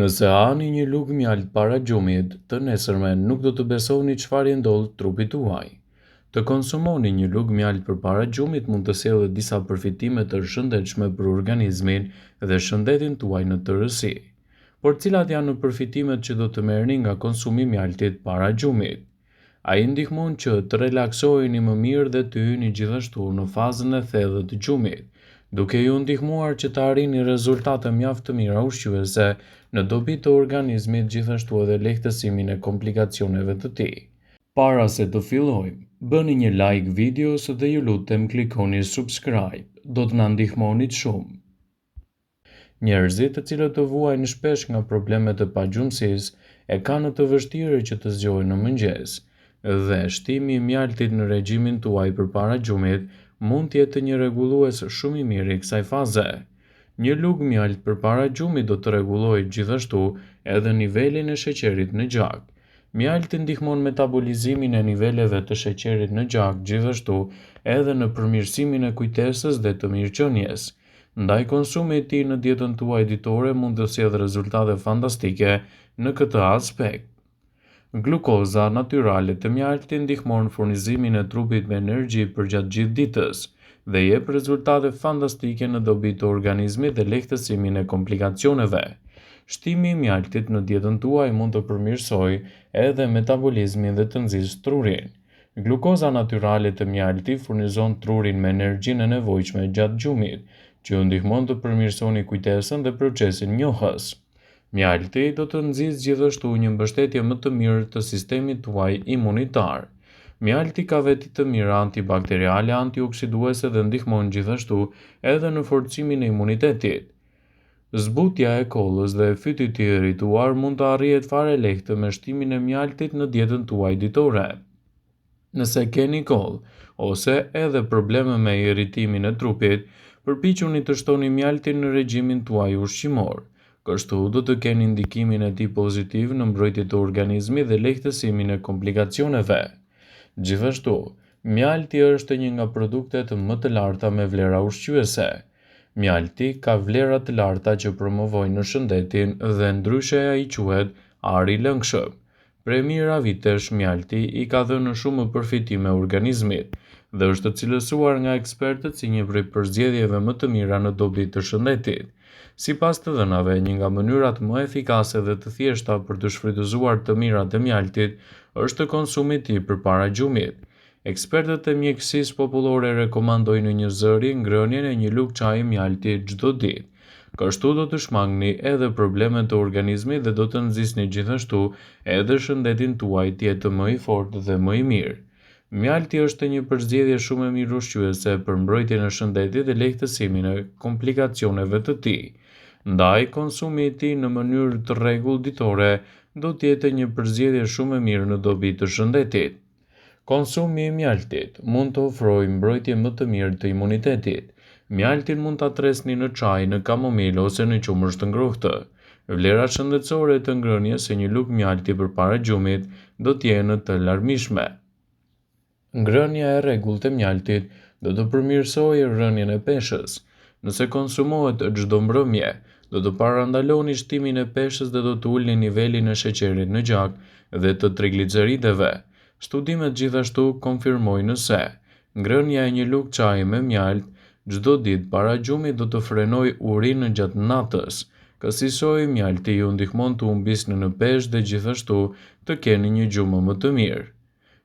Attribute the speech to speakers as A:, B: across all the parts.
A: Nëse hani një lugë mjalt para gjumit, të nesërmen nuk do të besoni çfarë ndodh trupit tuaj. Të konsumoni një lugë mjalt përpara gjumit mund të sjellë disa përfitime të shëndetshme për organizmin dhe shëndetin tuaj në tërësi. Por cilat janë përfitimet që do të merrni nga konsumi i mjaltit para gjumit? Ai ndihmon që të relaksoheni më mirë dhe të hyni gjithashtu në fazën e thellë të gjumit, duke ju ndihmuar që të arrini rezultate mjaft të mira ushqyese në dobi të organizmit gjithashtu edhe lehtësimin e komplikacioneve të tij. Para se të fillojmë, bëni një like videos dhe ju lutem klikoni subscribe, do të na ndihmonit shumë. Njerëzit të cilët të vuajnë shpesh nga problemet e pagjumësisë e kanë të vështirë që të zgjohen në mëngjes, dhe shtimi i mjaltit në regjimin tuaj përpara gjumit mund të jetë një rregullues shumë i mirë i kësaj faze. Një lugë mjalt përpara gjumit do të rregullojë gjithashtu edhe nivelin e sheqerit në gjak. Mjalti ndihmon metabolizimin e niveleve të sheqerit në gjak, gjithashtu edhe në përmirësimin e kujtesës dhe të mirëqenies. Ndaj konsumi i tij në dietën tuaj ditore mund të sjellë rezultate fantastike në këtë aspekt. Glukoza natyrale të mjaltit ndihmon furnizimin e trupit me energji përgjatë gjithë ditës dhe jep rezultate fantastike në dobi të organizmit dhe lehtësimin e komplikacioneve. Shtimi i mjaltit në dietën tuaj mund të përmirësojë edhe metabolizmin dhe të nxjisë trurin. Glukoza natyrale të mjaltit furnizon trurin me energjinë e nevojshme gjatë gjumit, që ju ndihmon të përmirësoni kujtesën dhe procesin njohës. Mjalti do të nxjisë gjithashtu një mbështetje më të mirë të sistemit tuaj imunitar. Mjalti ka veti të mira antibakteriale, antioksiduese dhe ndihmon gjithashtu edhe në forcimin e imunitetit. Zbutja e kollës dhe fytyt të irrituar mund të arrihet fare lehtë me shtimin e mjaltit në dietën tuaj ditore. Nëse keni kollë ose edhe probleme me irritimin e trupit, përpiquni të shtoni mjaltin në regjimin tuaj ushqimor. Kështu do të keni ndikimin e tij pozitiv në mbrojtje të organizmit dhe lehtësimin e komplikacioneve. Gjithashtu, mjalti është një nga produktet më të larta me vlera ushqyese. Mjalti ka vlera të larta që promovojnë në shëndetin dhe ndryshe ai quhet ari i lëngshëm. Prej mira vitesh mjalti i ka dhënë shumë përfitime organizmit dhe është cilësuar nga ekspertët si një prej përzgjedhjeve më të mira në dobi të shëndetit. Sipas të dhënave, një nga mënyrat më efikase dhe të thjeshta për të shfrytëzuar të mirat e mjaltit është konsumi i tij përpara gjumit. Ekspertët e mjekësisë popullore rekomandojnë një zëri ngrënien e një lugë çaji mjalti çdo ditë. Kështu do të shmangni edhe problemet të organizmit dhe do të nxjisni gjithashtu edhe shëndetin tuaj të jetë më i fortë dhe më i mirë. Mjalti është një përzgjedhje shumë e mirë ushqyese për mbrojtjen e shëndetit dhe lehtësimin e komplikacioneve të tij. Ndaj konsumi i tij në mënyrë të rregullt ditore do të jetë një përzgjedhje shumë e mirë në dobi të shëndetit. Konsumi i mjaltit mund të ofrojë mbrojtje më të mirë të imunitetit. Mjaltin mund ta tresni në çaj, në kamomilë ose në qumësht të ngrohtë. Vlerat shëndetësore të ngrënies së një lugë mjalti përpara gjumit do të jenë të larmishme. Ngrënia e rregullt e mjaltit do të përmirësojë rënien e peshës. Nëse konsumohet çdo mbrëmje, do të parandaloni shtimin e peshës dhe do të ulni nivelin e sheqerit në gjak dhe të trigliceridëve. Studimet gjithashtu konfirmojnë se ngrënia e një lugë çaji me mjalt çdo ditë para gjumit do të frenojë urinën gjatë natës. Kësaj mjalti ju ndihmon të humbisni në peshë dhe gjithashtu të keni një gjumë më të mirë.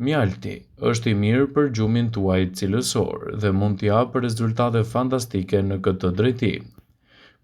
A: Mjalti është i mirë për gjumin tuaj cilësor dhe mund t'i japë rezultate fantastike në këtë drejtim.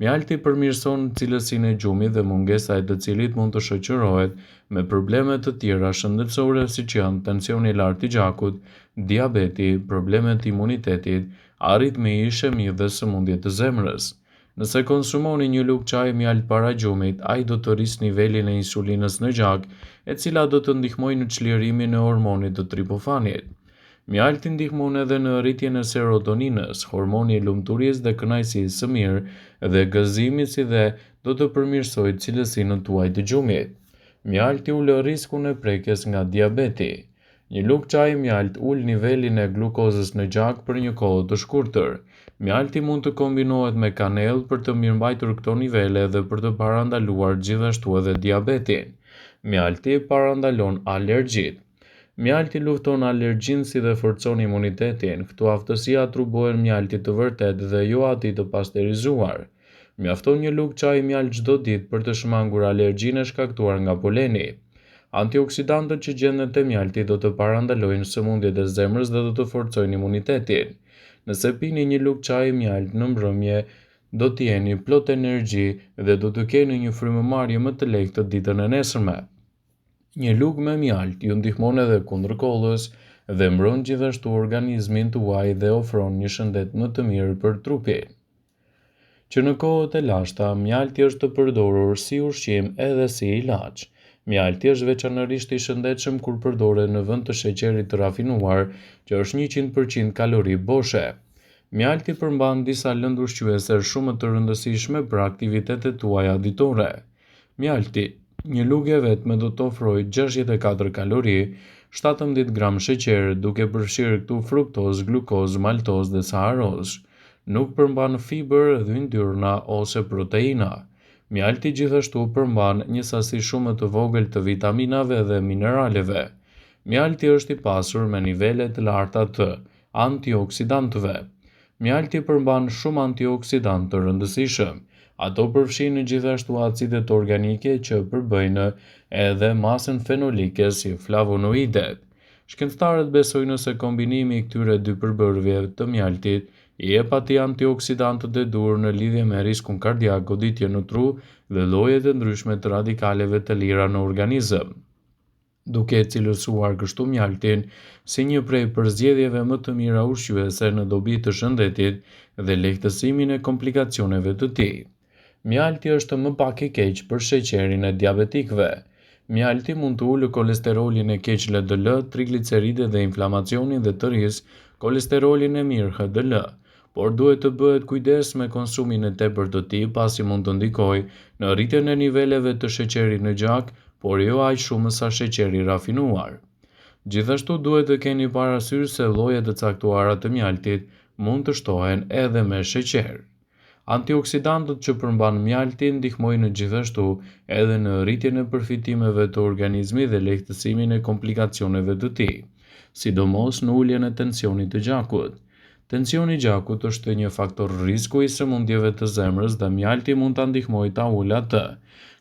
A: Mjalti përmirëson cilësinë e gjumit dhe mungesa e të cilit mund të shoqërohet me probleme të tjera shëndetësore siç janë tensioni i lartë i gjakut, diabeti, problemet e imunitetit, arritmi i ishemik dhe sëmundjet të zemrës. Nëse konsumoni një lugë çaji mjalt para gjumit, ai do të rrisë nivelin e insulinës në gjak, e cila do të ndihmojë në çlirimin e hormonit të tripofanit. Mjalti ndihmon edhe në rritjen e serotoninës, hormoni i lumturisë dhe kënaqësisë së mirë, dhe gëzimit si dhe do të përmirësojë cilësinë tuaj të gjumit. Mjalti ulë riskun e prekjes nga diabeti. Një lugë çaji mjalt ul nivelin e glukozës në gjak për një kohë të shkurtër. Mjalti mund të kombinohet me kanellë për të mirëmbajtur këto nivele dhe për të parandaluar gjithashtu edhe diabetin. Mjalti parandalon alergjitë. Mjalti lufton alergjinë si dhe forcon imunitetin. Këto aftësi atribuohen mjaltit të vërtet dhe jo atij të pasterizuar. Mjafton një lugë çaji mjalt çdo ditë për të shmangur alergjinë e shkaktuar nga poleni. Antioksidantët që gjenden te mjalti do të parandalojnë sëmundjet e zemrës dhe do të forcojnë imunitetin. Nëse pini një lugë çaji mjalt në mbrëmje, do të jeni plot energji dhe do të keni një frymëmarrje më të lehtë ditën e nesërme. Një lugë me mjalt ju ndihmon edhe kundër kollës dhe mbron gjithashtu organizmin tuaj dhe ofron një shëndet më të mirë për trupin. Që në kohët e lashta, mjalti është të përdorur si ushqim edhe si ilaç. Mjalti është veçanërisht i shëndetshëm kur përdoret në vend të sheqerit të rafinuar, që është 100% kalori boshe. Mjalti përmban disa lëndë ushqyese shumë të rëndësishme për aktivitetet tuaja ditore. Mjalti, një lugë e vetme do të ofrojë 64 kalori, 17 gram sheqer, duke përfshirë këtu fruktozë, glukozë, maltozë dhe saharozë. Nuk përmban fiber, yndyrna ose proteina. Mjalti gjithashtu përmban një sasi shumë të vogël të vitaminave dhe mineraleve. Mjalti është i pasur me nivele të larta të antioksidantëve. Mjalti përmban shumë antioksidantë të rëndësishëm. Ato përfshin gjithashtu acidet organike që përbëjnë edhe masën fenolike si flavonoidet. Shkencëtarët besojnë se kombinimi i këtyre dy përbërjeve të mjaltit i jep atij antioksidantët e duhur në lidhje me riskun kardiak, goditje në tru dhe llojet e ndryshme të radikaleve të lira në organizëm, duke e cilësuar kështu mjaltin si një prej përzgjedhjeve më të mira ushqyese në dobi të shëndetit dhe lehtësimin e komplikacioneve të tij. Mjalti është më pak i keq për sheqerin e diabetikëve. Mjalti mund të ulë kolesterolin e keq LDL, trigliceridet dhe inflamacionin dhe të rrisë kolesterolin e mirë HDL, por duhet të bëhet kujdes me konsumin e tepërt të tij pasi mund të ndikojë në rritjen e niveleve të sheqerit në gjak, por jo aq shumë sa sheqeri rafinuar. Gjithashtu duhet të keni parasysh se llojet e caktuara të mjaltit mund të shtohen edhe me sheqer. Antioksidantët që përmban mjalti ndihmojnë gjithashtu edhe në rritjen e përfitimeve të organizmit dhe lehtësimin e komplikacioneve të tij, sidomos në uljen e tensionit të gjakut. Tensioni i gjakut është një faktor rreziku i sëmundjeve të zemrës dhe mjalti mund ta ndihmojë ta ulë atë.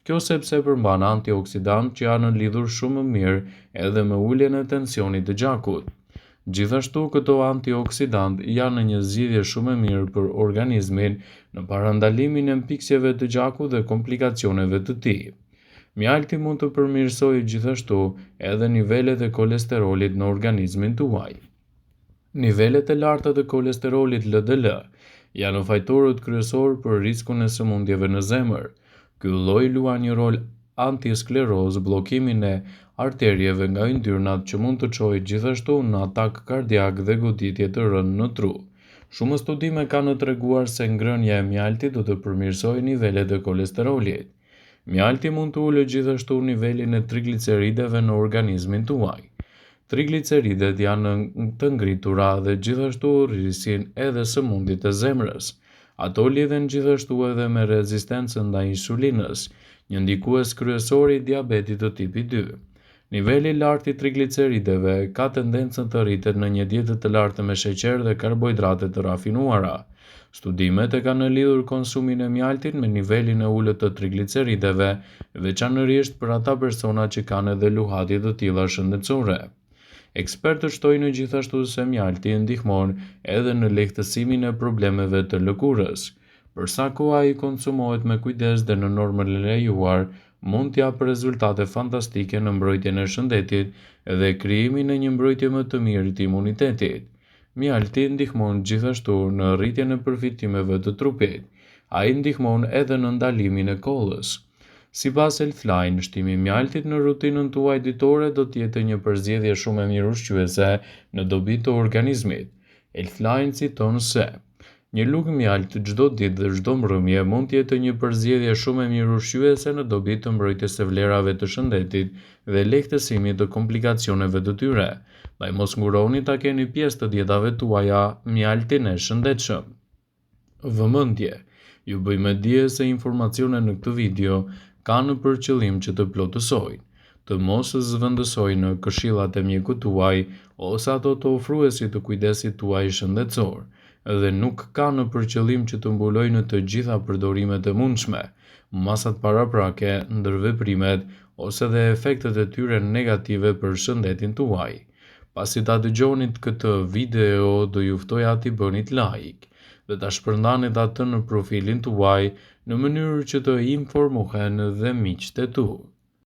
A: Kjo sepse përmban antioksidantë që janë lidhur shumë mirë edhe me uljen e tensionit të gjakut. Gjithashtu, këto antioksidantë janë një zgjidhje shumë e mirë për organizmin në parandalimin e mpiksjeve të gjakut dhe komplikacioneve të tij. Mjalti mund të përmirësojë gjithashtu edhe nivelet e kolesterolit në organizmin tuaj. Nivelet e larta të kolesterolit LDL janë fajtorët kryesor për riskun e sëmundjeve në zemër. Ky lloj luan një rol antiskleroz, bllokimin e arterieve nga yndyrnat që mund të çojë gjithashtu në atak kardiak dhe goditje të rënë në tru. Shumë studime kanë treguar se ngrënia e mjaltit do të përmirësojë nivelet e kolesterolit. Mjalti mund të ulë gjithashtu nivelin e triglicerideve në organizmin tuaj. Trigliceridet janë të ngritura dhe gjithashtu rrisin edhe sëmundjet e zemrës. Ato lidhen gjithashtu edhe me rezistencën ndaj insulinës, një ndikues kryesor i diabetit të tipit 2. Niveli i lartë i triglicerideve ka tendencën të rritet në një dietë të lartë me sheqer dhe karbohidrate të rafinuara. Studimet e kanë lidhur konsumin e mjaltit me nivelin e ulët të triglicerideve, veçanërisht për ata persona që kanë edhe luhatje të tilla shëndetësore. Ekspertët shtojnë gjithashtu se mjalti ndihmon edhe në lehtësimin e problemeve të lëkurës. Për sa kohë ai konsumohet me kujdes dhe në normën e lejuar, mund të japë rezultate fantastike në mbrojtjen e shëndetit dhe krijimin e një mbrojtje më të mirë të imunitetit. Mjalti ndihmon gjithashtu në rritjen e përfitimeve të trupit. Ai ndihmon edhe në ndalimin e kollës. Sipas Healthline, shtimi i mjaltit në rutinën tuaj ditore do të jetë një përzgjedhje shumë e mirë ushqyese në dobi të organizmit. Healthline citon se Një lugë mjaltë çdo ditë dhe çdo mbrëmje mund të jetë një përzgjedhje shumë e mirë ushqyese në dobi të mbrojtjes së vlerave të shëndetit dhe lehtësimit të komplikacioneve të tyre. Ndaj mos nguroni ta keni pjesë të dietave tuaja mjaltin e shëndetshëm. Vëmendje. Ju bëjmë dije se informacionet në këtë video kanë për qëllim që të plotësojnë, të mos zëvendësojnë në këshillat e mjekut tuaj ose ato të ofruesit të kujdesit tuaj shëndetësor, dhe nuk kanë për qëllim që të mbulojnë të gjitha përdorimet e mundshme, masat paraprake, ndërveprimet ose dhe efektet e tyre negative për shëndetin tuaj. Pasi ta dëgjonit këtë video, do ju ftoja t'i bënit like dhe ta shpërndanit atë në profilin tuaj në mënyrë që të informohen dhe miqtë e tu.